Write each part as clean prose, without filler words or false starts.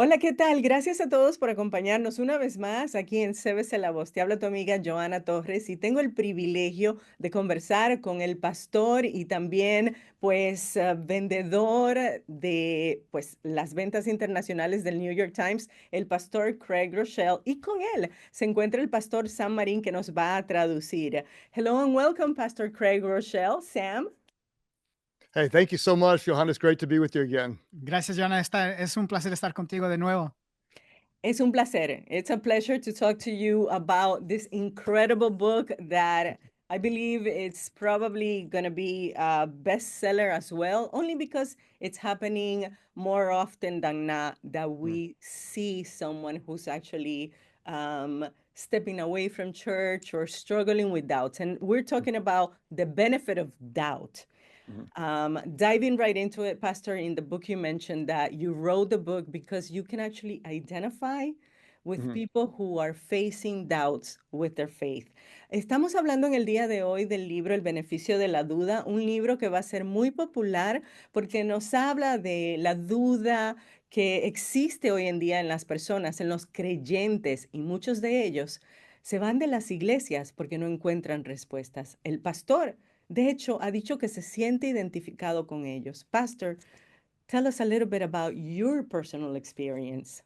Hola, ¿qué tal? Gracias a todos por acompañarnos una vez más aquí en CBC La Voz. Te habla tu amiga Joana Torres y tengo el privilegio de conversar con el pastor y también, vendedor de, las ventas internacionales del New York Times, el pastor Craig Rochelle. Y con él se encuentra el pastor Sam Marín que nos va a traducir. Hello and welcome, Pastor Craig Rochelle. Sam. Hey, thank you so much, Johanna. It's great to be with you again. Gracias, Joana. Es un placer estar contigo de nuevo. Es un placer. It's a pleasure to talk to you about this incredible book that I believe it's probably going to be a bestseller as well, only because it's happening more often than not that Mm, we see someone who's actually um, stepping away from church or struggling with doubts. And we're mm, talking about the benefit of doubt. mhm, Diving right into it, Pastor, in the book you mentioned that you wrote the book because you can actually identify with mhm. people who are facing doubts with their faith. Estamos hablando en el día de hoy del libro El beneficio de la duda, un libro que va a ser muy popular porque nos habla de la duda que existe hoy en día en las personas, en los creyentes, y muchos de ellos se van de las iglesias porque no encuentran respuestas. El pastor de hecho, ha dicho que se siente identificado con ellos. Pastor, tell us a little bit about your personal experience.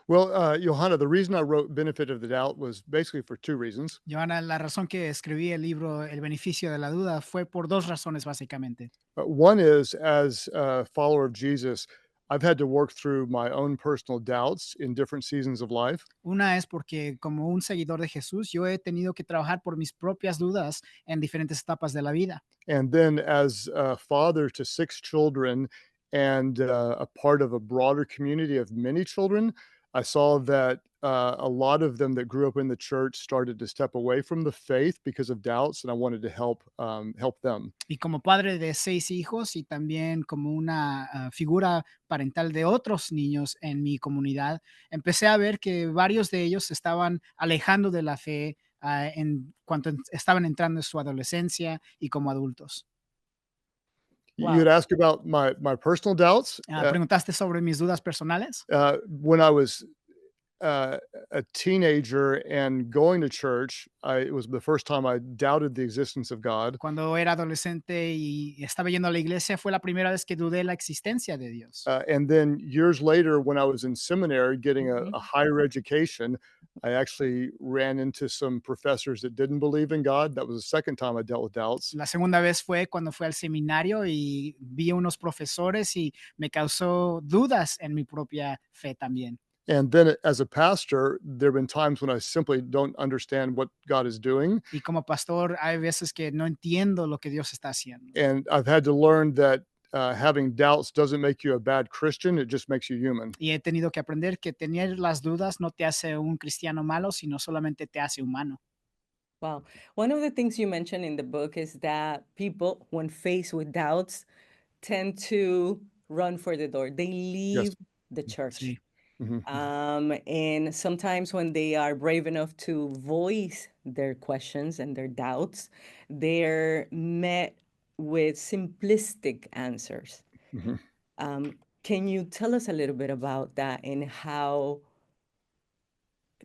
Well, Johanna, the reason I wrote Benefit of the Doubt was basically for two reasons. Joana, la razón que escribí el libro El beneficio de la duda fue por dos razones básicamente. One is, as a follower of Jesus, I've had to work through my own personal doubts in different seasons of life. Una es porque como un seguidor de Jesús, yo he tenido que trabajar por mis propias dudas en diferentes etapas de la vida. And then, as a father to six children and a part of a broader community of many children, I saw that a lot of them that grew up in the church started to step away from the faith because of doubts, and I wanted to help them. Y como padre de 6 hijos y también como una figura parental de otros niños en mi comunidad, empecé a ver que varios de ellos se estaban alejando de la fe en cuanto estaban entrando en su adolescencia y como adultos. You had Wow. asked about my personal doubts. Preguntaste sobre mis dudas personales. When I was uh, a teenager and going to church, it was the first time I doubted the existence of God. Cuando era adolescente y estaba yendo a la iglesia, fue la primera vez que dudé la existencia de Dios. And then years later, when I was in seminary getting a Mhm. higher education, I actually ran into some professors that didn't believe in God. That was the second time I dealt with doubts. La segunda vez fue cuando fui al seminario y vi a unos profesores y me causó dudas en mi propia fe también. And then as a pastor, there have been times when I simply don't understand what God is doing. Y como pastor, hay veces que no entiendo lo que Dios está haciendo. And I've had to learn that having doubts doesn't make you a bad Christian, it just makes you human. Y he tenido que aprender que tener las dudas no te hace un cristiano malo, sino solamente te hace humano. Wow. One of the things you mentioned in the book is that people, when faced with doubts, tend to run for the door. They Yes. leave the church. Sí. Mhm. And sometimes when they are brave enough to voice their questions and their doubts, they're met with simplistic answers. Mhm. Can you tell us a little bit about that and how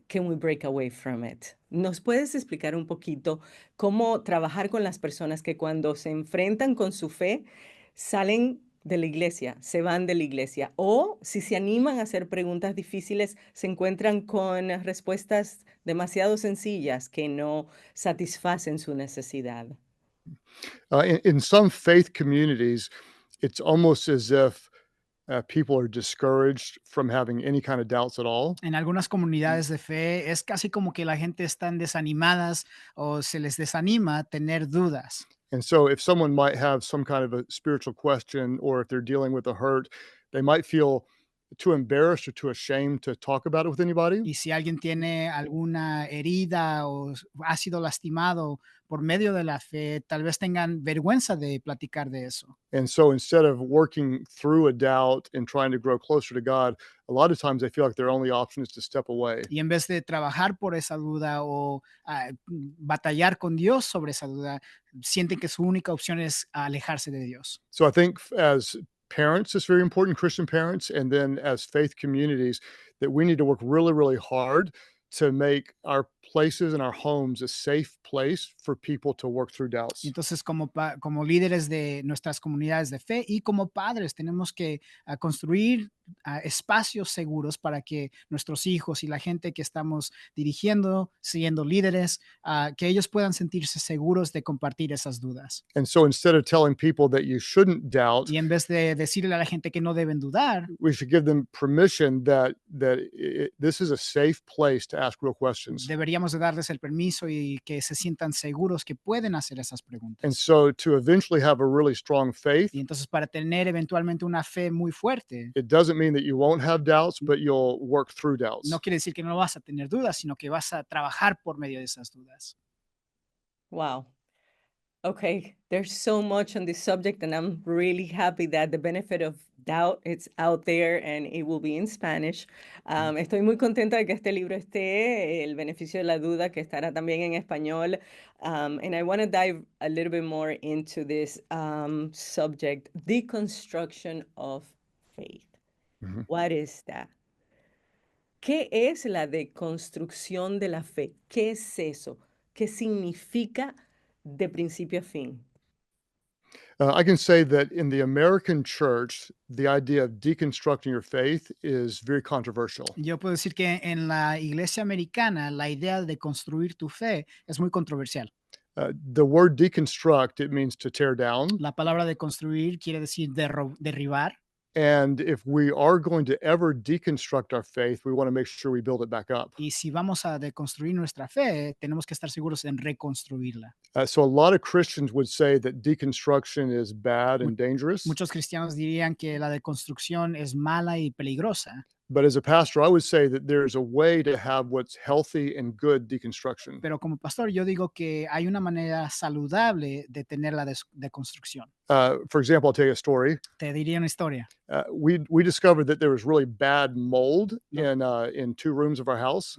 can we break away from it? ¿Nos puedes explicar un poquito cómo trabajar con las personas que cuando se enfrentan con su fe salen de la iglesia, se van de la iglesia? O si se animan a hacer preguntas difíciles, se encuentran con respuestas demasiado sencillas que no satisfacen su necesidad. In some faith communities, it's almost as if people are discouraged from having any kind of doubts at all. En algunas comunidades de fe es casi como que la gente están desanimadas o se les desanima tener dudas. And so, if someone might have some kind of a spiritual question, or if they're dealing with a hurt, they might feel too embarrassed or too ashamed to talk about it with anybody. Y si alguien tiene alguna herida o ha sido lastimado por medio de la fe, tal vez tengan vergüenza de platicar de eso. And so, instead of working through a doubt and trying to grow closer to God, a lot of times they feel like their only option is to step away. Y en vez de trabajar por esa duda o batallar con Dios sobre esa duda, sienten que su única opción es alejarse de Dios. So, I think as parents, it's very important, Christian parents, and then as faith communities, that we need to work really, really hard to make our places and our homes a safe place for people to work through Y doubts. entonces, como líderes de nuestras comunidades de fe y como padres, tenemos que construir espacios seguros para que nuestros hijos y la gente que estamos dirigiendo, siendo líderes, que ellos puedan sentirse seguros de compartir esas dudas. And so instead of telling people that you shouldn't doubt, Y en vez de decirle a la gente que no deben dudar, we should give them permission that this is a safe place to ask real questions. deberíamos de darles el permiso y que se sientan seguros que pueden hacer esas And preguntas. so to eventually have a really strong faith, Y entonces, para tener eventualmente una fe muy fuerte, it doesn't mean that you won't have doubts, but you'll work through doubts. no quiere decir que no vas a tener dudas, sino que vas a trabajar por medio de esas dudas. Wow. Okay, there's so much on this subject, and I'm really happy that the benefit of doubt it's out there and it will be in Spanish. Estoy muy contenta de que este libro esté, El beneficio de la duda, que estará también en español. And I want to dive a little bit more into this subject, deconstruction of faith. Mhm. What is that? ¿Qué es la deconstrucción de la fe? ¿Qué es eso? ¿Qué significa de principio a fin? I can say that in the American church, the idea of deconstructing your faith is very controversial. Yo puedo decir que en la iglesia americana la idea de construir tu fe es muy controversial. The word deconstruct, it means to tear down. La palabra de construir quiere decir derribar. And if we are going to ever deconstruct our faith, we want to make sure we build it back up. Y si vamos a deconstruir nuestra fe, tenemos que estar seguros en reconstruirla. So a lot of Christians would say that deconstruction is bad and dangerous. Muchos cristianos dirían que la deconstrucción es mala y peligrosa, But as a pastor, I would say that there's a way to have what's healthy and good deconstruction. pero como pastor yo digo que hay una manera saludable de tener la deconstrucción. For example, I'll tell you a story. Te diría una historia. We discovered that there was really bad mold No. in 2 rooms of our house.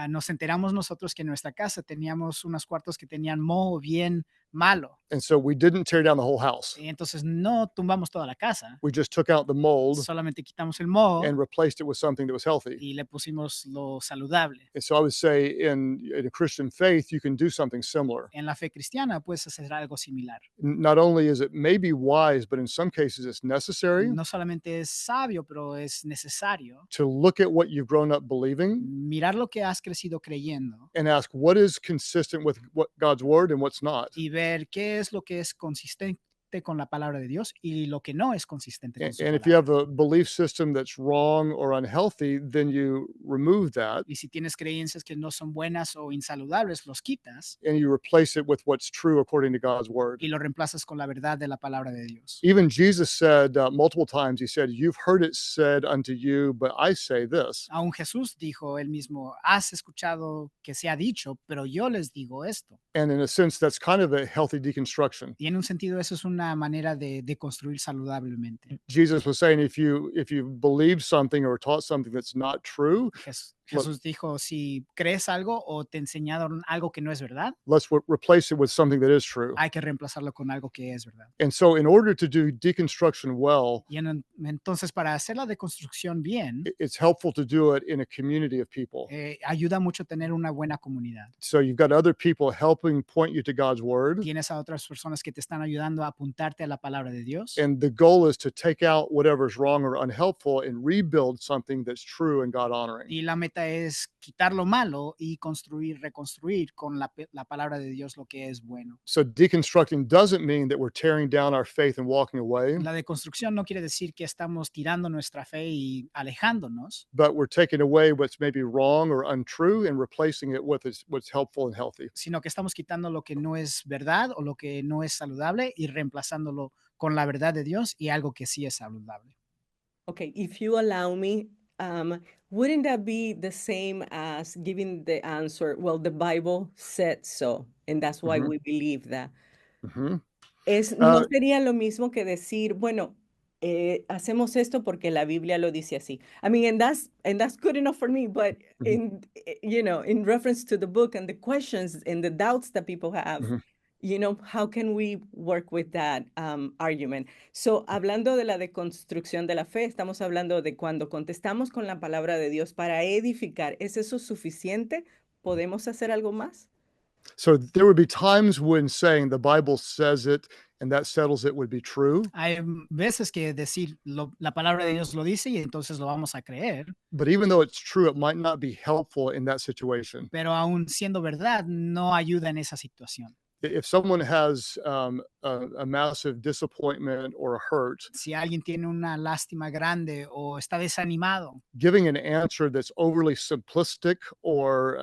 Nos enteramos nosotros que en nuestra casa teníamos unos cuartos que tenían moho bien malo. And so we didn't tear down the whole house. Y entonces no tumbamos toda la casa, We just took out the mold solamente quitamos el moho and replaced it with something that was healthy. y le pusimos lo saludable. And so I would say in a Christian faith, you can do something similar. En la fe cristiana puedes hacer algo similar. Not only is it maybe wise, but in some cases it's necessary No solamente es sabio, pero es necesario to look at what you've grown up believing mirar lo que has crecido creyendo and ask what is consistent with what God's word and what's not. y ver qué es lo que es consistente con la palabra de Dios y lo que no es consistente con su And if you palabra. have a belief system that's wrong or unhealthy, then you remove that Y si tienes creencias que no son buenas o insaludables, los quitas and you replace it with what's true according to God's word. y lo reemplazas con la verdad de la palabra de Dios. Even Jesus said multiple times, he said, "You've heard it said unto you, but I say this." Aún Jesús dijo él mismo, has escuchado que se ha dicho, pero yo les digo esto. And in a sense, that's kind of a healthy deconstruction. Y en un sentido eso es una manera de construir saludablemente. Jesus was saying, if you believe something or taught something that's not true, Jesús dijo, si crees algo o te enseñaron algo que no es verdad, let's replace it with something that is true. hay que reemplazarlo con algo que es verdad. And so, in order to do deconstruction well, Y entonces para hacer la deconstrucción bien, it's helpful to do it in a community of people. ayuda mucho tener una buena comunidad. So you've got other people helping point you to God's word. Tienes a otras personas que te están ayudando a apuntarte a la palabra de Dios. And the goal is to take out whatever's wrong or unhelpful and rebuild something that's true and God honoring. Y la meta es quitar lo malo y reconstruir con la palabra de Dios lo que es bueno. So deconstructing doesn't mean that we're tearing down our faith and walking away, La deconstrucción no quiere decir que estamos tirando nuestra fe y alejándonos, but we're taking away what's maybe wrong or untrue and replacing it with what's helpful and healthy. sino que estamos quitando lo que no es verdad o lo que no es saludable y reemplazándolo con la verdad de Dios y algo que sí es saludable. Okay, if you allow me, wouldn't that be the same as giving the answer, well, the Bible said so, and that's why Mhm. we believe that? Mhm. No Uh, sería lo mismo que decir, bueno, hacemos esto porque la Biblia lo dice así. I mean, and that's good enough for me, but Mhm. in reference to the book and the questions and the doubts that people have, Mhm. How can we work with that argument? So, hablando de la deconstrucción de la fe, estamos hablando de cuando contestamos con la palabra de Dios para edificar. ¿Es eso suficiente? ¿Podemos hacer algo más? So there would be times when saying the Bible says it and that settles it would be true. Hay veces que decir la palabra de Dios lo dice y entonces lo vamos a creer, But even though it's true, it might not be helpful in that situation. pero aún siendo verdad, no ayuda en esa situación. If someone has a massive disappointment or a hurt, Si alguien tiene una lástima grande o está desanimado, giving an answer that's overly simplistic or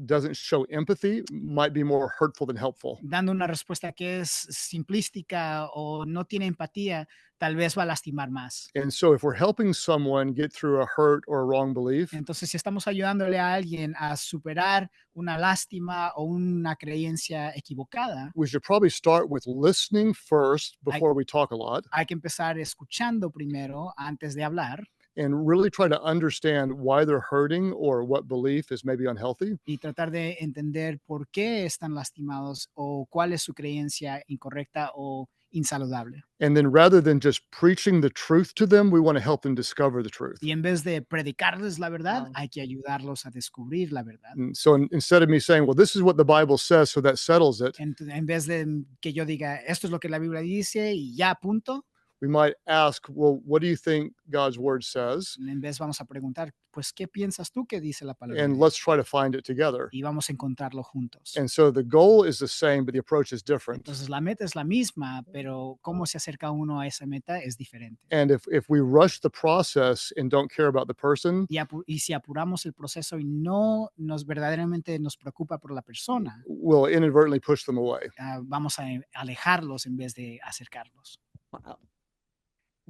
doesn't show empathy might be more hurtful than helpful. dando una respuesta que es simplística o no tiene empatía, tal vez va a lastimar más. And so, if we're helping someone get through a hurt or a wrong belief, Entonces, si estamos ayudándole a alguien a superar una lástima o una creencia equivocada, we should probably start with listening first before we talk a lot hay que empezar escuchando primero antes de hablar and really try to understand why they're hurting or what belief is maybe unhealthy. y tratar de entender por qué están lastimados o cuál es su creencia incorrecta o insaludable. And then rather than just preaching the truth to them, we want to help them discover the truth. Y en vez de predicarles la verdad, Wow. hay que ayudarlos a descubrir la verdad. And so instead of me saying, well, this is what the Bible says, so that settles it, En vez de que yo diga, esto es lo que la Biblia dice y ya, punto, we might ask, well, what do you think God's word says? en vez vamos a preguntar, pues, ¿qué piensas tú que dice la palabra? And let's try to find it together. Y vamos a encontrarlo juntos. And so the goal is the same, but the approach is different. Entonces, la meta es la misma, pero cómo se acerca uno a esa meta es diferente. And if we rush the process and don't care about the person, Y si apuramos el proceso y no nos verdaderamente nos preocupa por la persona, we'll inadvertently push them away. vamos a alejarlos en vez de acercarlos. Wow.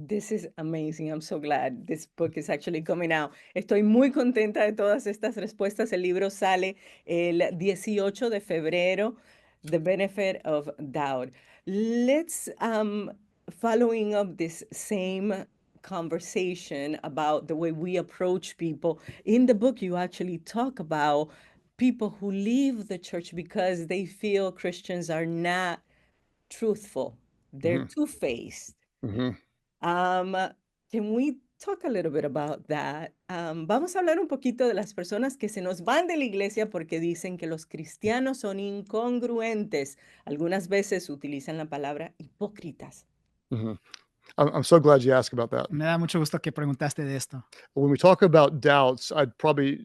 This is amazing. I'm so glad this book is actually coming out. Estoy muy contenta de todas estas respuestas. El libro sale el 18 de febrero, The Benefit of Doubt. Let's, following up this same conversation about the way we approach people. In the book, you actually talk about people who leave the church because they feel Christians are not truthful. They're two-faced. Mhm. Can we talk a little bit about that? Vamos a hablar un poquito de las personas que se nos van de la iglesia porque dicen que los cristianos son incongruentes. Algunas veces utilizan la palabra hipócritas. Mhm. I'm so glad you asked about that. Me da mucho gusto que preguntaste de esto. When we talk about doubts, I'd probably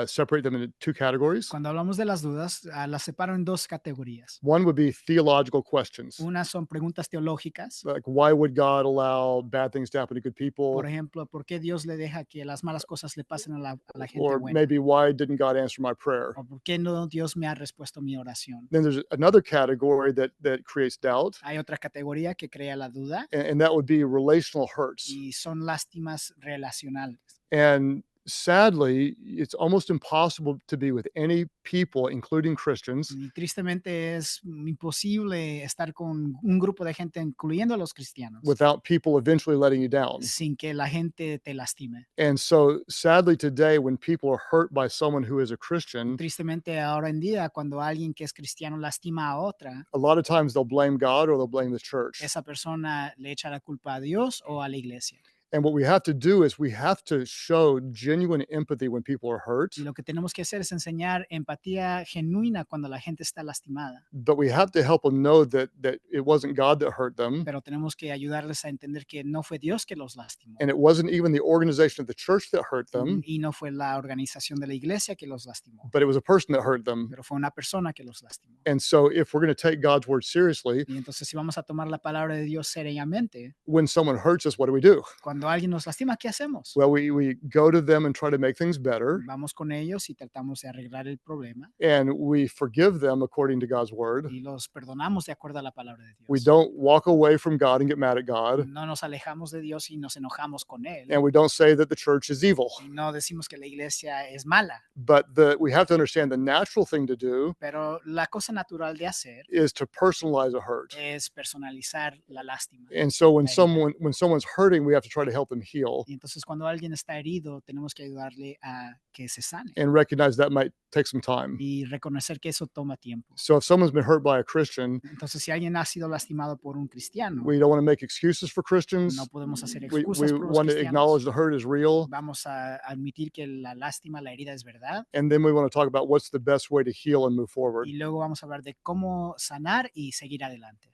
separate them into two categories. Cuando hablamos de las dudas, las separo en dos categorías. One would be theological questions, Unas son preguntas teológicas. like why would God allow bad things to happen to good people? Por ejemplo, ¿por qué Dios le deja que las malas cosas le pasen a la gente Or buena? maybe why didn't God answer my prayer? ¿O por qué no Dios me ha respuesto mi oración? Then there's another category that creates doubt, Hay otra categoría que crea la duda and that would be relational hurts. y son lástimas relacionales. And sadly, it's almost impossible to be with any people, including Christians, Y tristemente es imposible estar con un grupo de gente, incluyendo a los cristianos, without people eventually letting you down. sin que la gente te lastime. And so, sadly, today, when people are hurt by someone who is a Christian, Tristemente ahora en día, cuando alguien que es cristiano lastima a otra, a lot of times they'll blame God or they'll blame the church. esa persona le echa la culpa a Dios o a la iglesia. And what we have to do is we have to show genuine empathy when people are hurt, Y lo que tenemos que hacer es enseñar empatía genuina cuando la gente está lastimada, but we have to help them know that it wasn't God that hurt them, pero tenemos que ayudarles a entender que no fue Dios que los lastimó and it wasn't even the organization of the church that hurt them, y no fue la organización de la iglesia que los lastimó, but it was a person that hurt them. pero fue una persona que los lastimó. And so, if we're going to take God's word seriously, Y entonces si vamos a tomar la palabra de Dios seriamente, when someone hurts us, what do? cuando alguien nos lastima, ¿qué hacemos? Well, we go to them and try to make things better, Vamos con ellos y tratamos de arreglar el problema and we forgive them according to God's word. y los perdonamos de acuerdo a la palabra de We Dios. don't walk away from God and get mad at God, No nos alejamos de Dios y nos enojamos con Él. and we don't say that the church is evil. Y no decimos que la iglesia es mala, But we have to understand the natural thing to do pero la cosa natural de hacer is to personalize a hurt. es personalizar la lástima. And so when Right. someone's hurting, we have to try to to help them heal Y entonces cuando alguien está herido, tenemos que ayudarle a que se sane and recognize that might take some time. y reconocer que eso toma tiempo. So if someone's been hurt by a Christian, Entonces, si alguien ha sido lastimado por un cristiano, we don't want to make excuses for no Christians. podemos hacer We excusas por los want to acknowledge cristianos. the hurt is real. Vamos a admitir que la lástima, la herida es verdad. And then we want to talk about what's the best way to heal and move forward. Y luego vamos a hablar de cómo sanar y seguir adelante.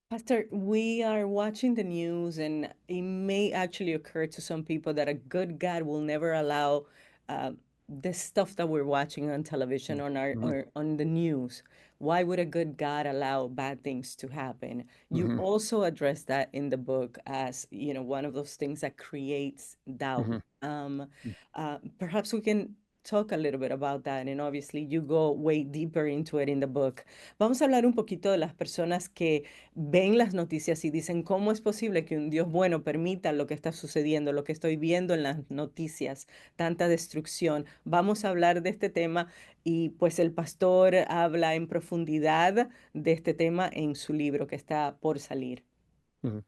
Pastor, we are watching the news, and it may actually occur to some people that a good God will never allow the stuff that we're watching on television, on our Mhm. or on the news. Why would a good God allow bad things to happen? You Mhm. also address that in the book as, one of those things that creates doubt. Mhm. Perhaps we can talk a little bit about that, and obviously you go way deeper into it in the book. Vamos a hablar un poquito de las personas que ven las noticias y dicen, ¿cómo es posible que un Dios bueno permita lo que está sucediendo, lo que estoy viendo en las noticias, tanta destrucción? Vamos a hablar de este tema y pues el pastor habla en profundidad de este tema en su libro que está por salir. Mhm.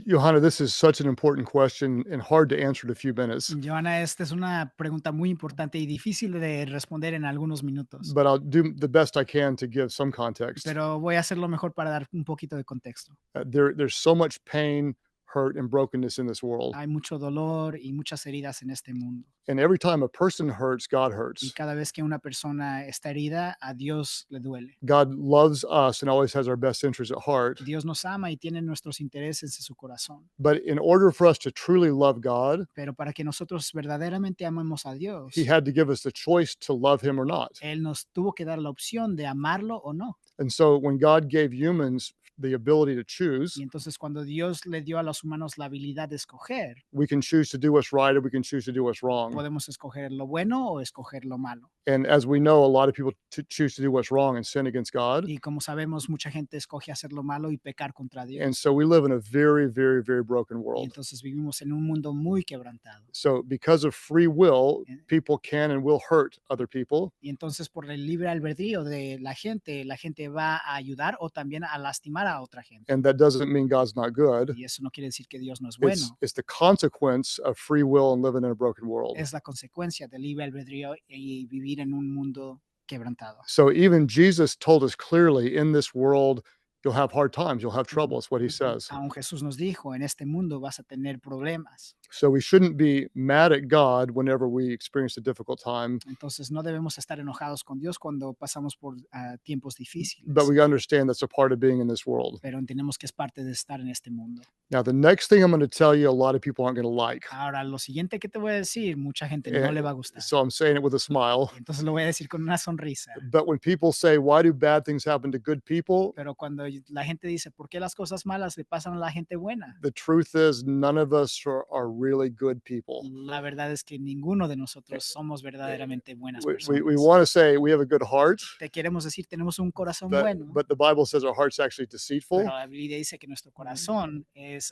Johanna, this is such an important question and hard to answer in a few minutes, Joana, esta es una pregunta muy importante y difícil de responder en algunos minutos, but I'll do the best I can to give some context. pero voy a hacer lo mejor para dar un poquito de contexto. There's so much pain, hurt, and brokenness in this world. Hay mucho dolor y muchas heridas en este mundo. And every time a person hurts, God Y hurts. cada vez que una persona está herida, a Dios le duele. God loves us and always has our best interests at heart. Dios nos ama y tiene nuestros intereses en su corazón. But in order for us to truly love God, Pero para que nosotros verdaderamente amemos a Dios, He had to give us the choice to love Him or not. Él nos tuvo que dar la opción de amarlo o no. And so when God gave humans the ability to choose, Y entonces cuando Dios le dio a los humanos la habilidad de escoger, we can choose to do what's right or we can choose to do what's wrong. podemos escoger lo bueno o escoger lo malo. And as we know, a lot of people choose to do what's wrong and sin against God. Y como sabemos, mucha gente escoge hacer lo malo y pecar contra Dios. And so we live in a very, very, very broken Y world. entonces vivimos en un mundo muy quebrantado. So because of free will, Yeah. people can and will hurt other people. Y entonces por el libre albedrío de la gente va a ayudar o también a lastimar a otra gente. And that doesn't mean God's not good. Y eso no quiere decir que Dios no es It's, bueno. it's the consequence of free will and living in a broken world. Es la consecuencia del libre albedrío y vivir en un mundo quebrantado. So even Jesus told us clearly, in this world, you'll have hard times, you'll have trouble. It's what he says. Aún Jesús nos dijo, en este mundo vas a tener problemas. So we shouldn't be mad at God whenever we experience a difficult time, Entonces no debemos estar enojados con Dios cuando pasamos por tiempos difíciles. but we understand that's a part of being in this world. Pero entendemos que es parte de estar en este mundo. Now, the next thing I'm going to tell you, a lot of people aren't going to like. Ahora, lo siguiente que te voy a decir, mucha gente no le va a gustar. So I'm saying it with a smile. Y entonces lo voy a decir con una sonrisa. But when people say, why do bad things happen to good people? Pero cuando la gente dice, ¿por qué las cosas malas le pasan a la gente buena? The truth is, none of us are really good people. La verdad es que ninguno de nosotros somos verdaderamente buenas We personas. want to say we have a good heart, Te queremos decir, tenemos un corazón but, bueno, but the Bible says our heart's actually deceitful. pero la Biblia dice que nuestro corazón es,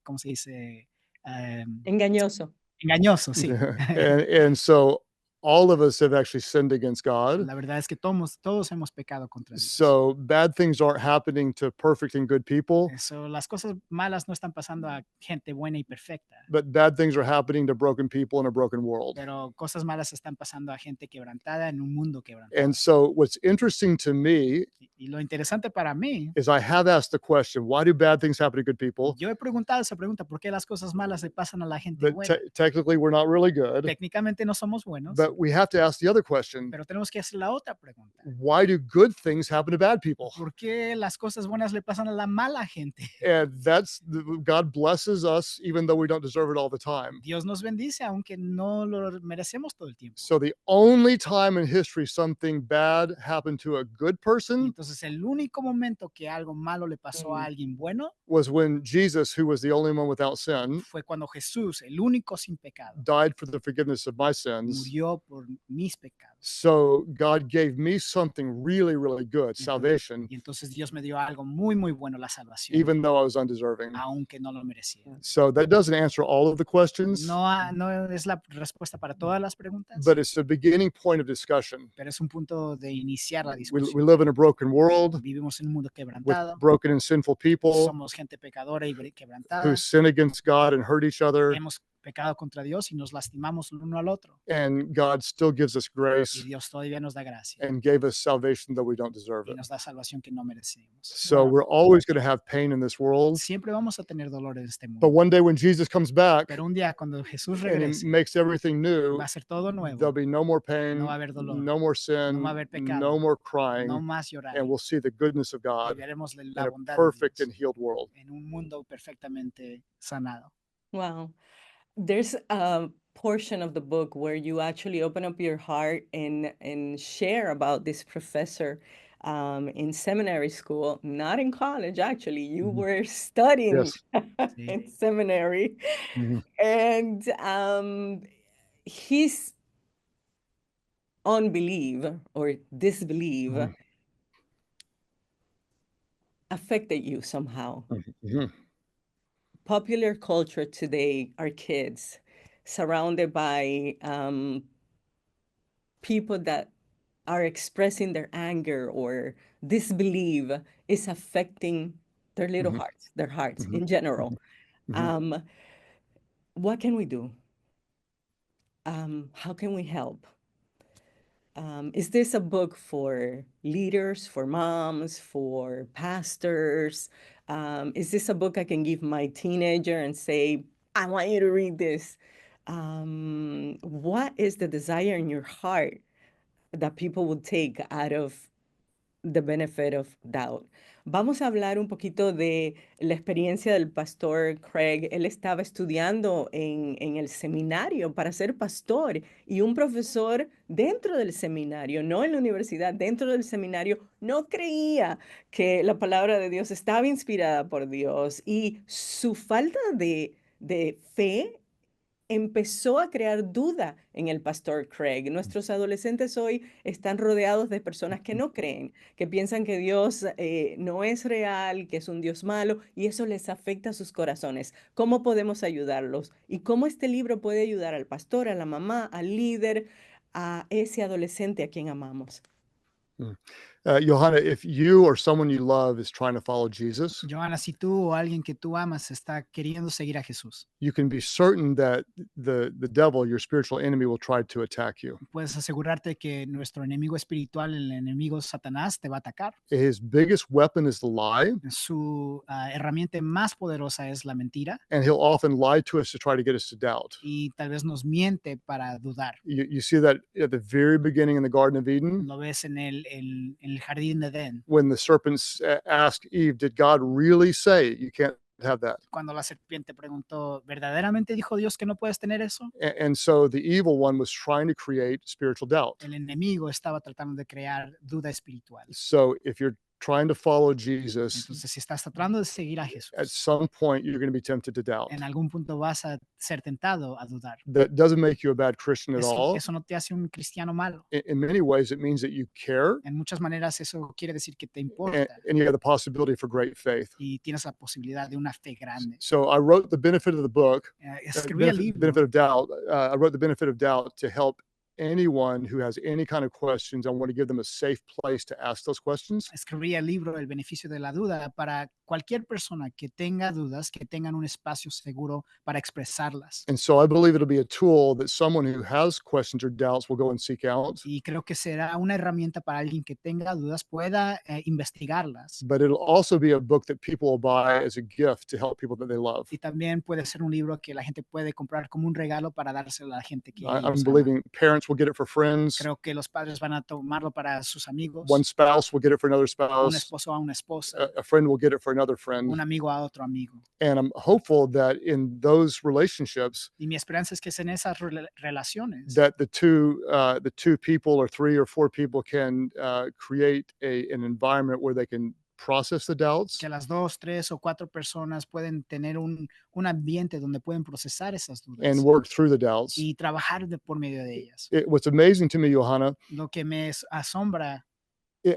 ¿cómo se dice? Engañoso. Engañoso, sí. and so all of us have actually sinned against God. La verdad es que todos hemos pecado contra Dios. So bad things aren't happening to perfect and good people, Eso, las cosas malas no están pasando a gente buena y perfecta, but bad things are happening to broken people in a broken world. pero cosas malas están pasando a gente quebrantada en un mundo quebrantado. And so what's interesting to me Y lo interesante para mí, is I have asked the question, why do bad things happen to good people? yo he preguntado esa pregunta, ¿por qué las cosas malas le pasan a la gente But buena? technically we're not really good. Técnicamente no somos buenos, But we have to ask the other question, pero tenemos que hacer la otra pregunta. why do good things happen to bad people? ¿Por qué las cosas buenas le pasan a la mala gente? And God blesses us even though we don't deserve it all the time. Dios nos bendice aunque no lo merecemos todo el tiempo. So the only time in history something bad happened to a good Y person entonces el único momento que algo malo le pasó a alguien bueno was when Jesus, who was the only one without sin, fue cuando Jesús, el único sin pecado, died for the forgiveness of my sins. murió por mis pecados. So God gave me something really, really good, Y entonces, salvation, y entonces Dios me dio algo muy, muy bueno, la salvación, even though I was undeserving. aunque no lo merecía. So that doesn't answer all of the questions, No es la respuesta para todas las preguntas, but it's a beginning point of discussion. pero es un punto de iniciar la We discusión. live in a broken world Vivimos en un mundo with quebrantado, broken and sinful people somos gente pecadora y who quebrantada, sin against God and hurt each other, hemos pecado contra Dios y nos lastimamos el uno al otro. and God still gives us Y grace Dios todavía nos da gracia and gave us salvation though we don't deserve y it. nos da salvación que no merecemos. So Wow. we're always going to have pain in this world. Siempre vamos a tener dolor en este But mundo, one day when Jesus comes back pero un día cuando Jesús and he regrese, makes everything new, va a ser todo there'll nuevo, be no more no pain, va a haber dolor, no more no sin, va a haber pecado, no more no crying, más llorar, and we'll see the goodness of y God veremos in la a bondad de perfect Dios and healed world. en un mundo perfectamente sanado. Wow. There's a portion of the book where you actually open up your heart and share about this professor in seminary school, not in college, actually. You Mhm. were studying Yes. Sí. in seminary. Mhm. And his unbelief or disbelief Mhm. affected you somehow. Mhm. Popular culture today, our kids, surrounded by people that are expressing their anger or disbelief, is affecting their little Mhm. hearts, their hearts Mhm. in general. Mhm. Um, what can we do? How can we help? Is this a book for leaders, for moms, for pastors? Is this a book I can give my teenager and say, I want you to read this? What is the desire in your heart that people would take out of the benefit of doubt? Vamos a hablar un poquito de la experiencia del pastor Craig. Él estaba estudiando en el seminario para ser pastor y un profesor dentro del seminario, no en la universidad, dentro del seminario, no creía que la palabra de Dios estaba inspirada por Dios y su falta de fe empezó a crear duda en el pastor Craig. Nuestros adolescentes hoy están rodeados de personas que no creen, que piensan que Dios no es real, que es un Dios malo, y eso les afecta a sus corazones. ¿Cómo podemos ayudarlos? ¿Y cómo este libro puede ayudar al pastor, a la mamá, al líder, a ese adolescente a quien amamos? Mm. Johanna, if you or someone you love is trying to follow Jesus, Johanna, si tú o alguien que tú amas está queriendo seguir a Jesús, you can be certain that the devil, your spiritual enemy, will try to attack you. puedes asegurarte que nuestro enemigo espiritual, el enemigo Satanás, te va a atacar. His biggest weapon is the lie, Su herramienta más poderosa es la mentira and he'll often lie to us to try to get us to doubt. y tal vez nos miente para dudar. You see that at the very beginning in the Garden of Eden Lo ves en el jardín de Edén, when the serpents asked Eve, "Did God really say you can't have that?" cuando la serpiente preguntó, ¿verdaderamente dijo Dios que no puedes tener eso? And so the evil one was trying to create spiritual doubt. El enemigo estaba tratando de crear duda espiritual. So if you're trying to follow Jesus, Entonces, si estás tratando de seguir a at Jesús, some point you're going to be tempted to doubt. en algún punto vas a ser tentado a dudar. That doesn't make you a bad Christian at Eso, all. eso no te hace un cristiano malo. In many ways, it means that you care En muchas maneras eso quiere decir que te and, importa and you have the possibility for great faith. y tienes la posibilidad de una fe grande. So I wrote the benefit of the book, Escribí el benefit libro, of doubt. I wrote the benefit of doubt to help anyone who has any kind of questions. I want to give them a safe place to ask those questions. escribí el libro El beneficio de la duda para cualquier persona que tenga dudas, que tengan un espacio seguro para expresarlas. And so I believe it'll be a tool that someone who has questions or doubts will go and seek out, Y creo que será una herramienta para alguien que tenga dudas, pueda investigarlas. but it'll also be a book that people will buy as a gift to help people that they love. Y también puede ser un libro que la gente puede comprar como un regalo para dárselo a la gente que ellos I'm aman. believing parents will get it for friends, Creo que los padres van a tomarlo para sus amigos, one spouse will get it for another un spouse, esposo a una esposa, a friend will get it for another friend. un amigo a otro amigo. And I'm hopeful that in those relationships, Y mi esperanza es que es en esas relaciones that the two people or three or four people can create an environment where they can process the doubts que las 2, 3 o 4 personas pueden tener un ambiente donde pueden procesar esas and dudas work through the doubts. y trabajar por medio de ellas. What's amazing to me, Johanna, Lo que me asombra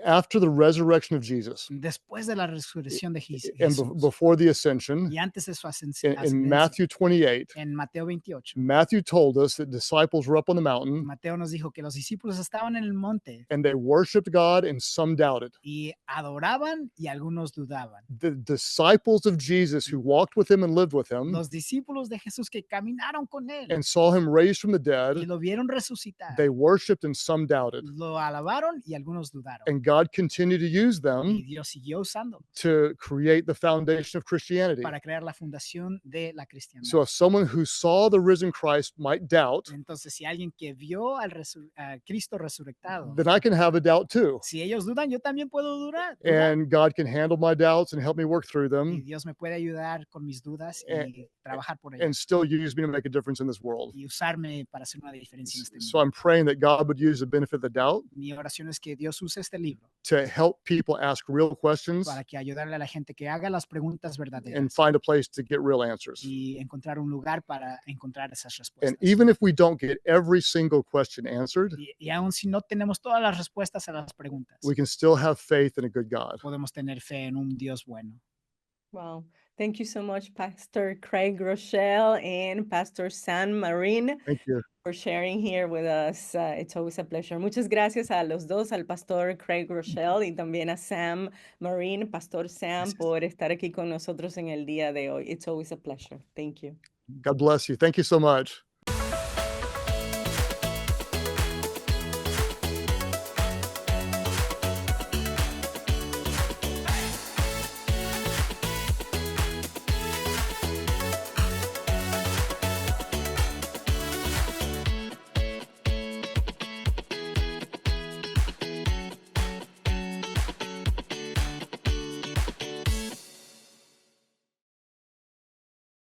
after the resurrection of Jesus después de la resurrección de and Jesús before the ascension, y antes de su in ascendencia, Matthew 28, en Mateo 28, Matthew told us that disciples were up on the mountain Mateo nos dijo que los discípulos estaban en el monte and they worshiped God and some doubted. y adoraban y algunos dudaban. The disciples of Jesus who walked with him and lived with him Los discípulos de Jesús que caminaron con él and saw him raised from the y dead, lo vieron resucitar, they worshiped and some doubted. lo alabaron y algunos dudaron. And God continued to use Y them Dios siguió usando to create the foundation of Christianity. para crear la fundación de la cristiandad. So if someone who saw the risen Christ might doubt, Entonces, si alguien que vio a Cristo resucitado, then I can have a doubt too. si ellos dudan, yo también puedo dudar. And God can handle my doubts and help me work through Y them Dios me puede ayudar con mis dudas y trabajar por and ellas still use me to make a difference in this world. y usarme para hacer una diferencia en este So mundo. I'm praying that God would use the benefit of the doubt Mi oración es que Dios use este libro to help people ask real questions para que ayudarle a la gente que haga las preguntas and verdaderas find a place to get real answers. y encontrar un lugar para encontrar esas And respuestas. even if we don't get every single question answered, Y aun si no tenemos todas las respuestas a las preguntas, we can still have faith in a good God. podemos tener fe en un Dios bueno. Wow. Thank you so much, Pastor Craig Rochelle and Pastor Sam Marin, Thank you. for sharing here with us. It's always a pleasure. Muchas gracias a los dos, al Pastor Craig Rochelle y también a Sam Marin, Pastor Sam, Gracias. por estar aquí con nosotros en el día de hoy. It's always a pleasure. Thank you. God bless you. Thank you so much.